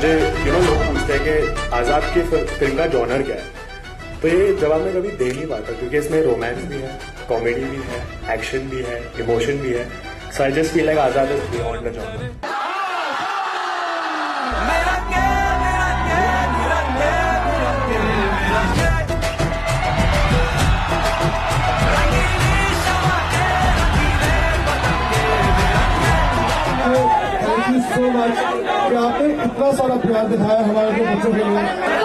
मुझे लोग पूछते हैं कि आज़ाद की फिल्म का जॉनर क्या है, तो ये जवाब मैं कभी दे नहीं पाता क्योंकि इसमें रोमांस भी है, कॉमेडी भी है, एक्शन भी है, इमोशन भी है. So I just feel like Azaad is beyond the genre. Thank you so much कि आपने इतना सारा प्यार दिखाया हमारे बच्चों के लिए.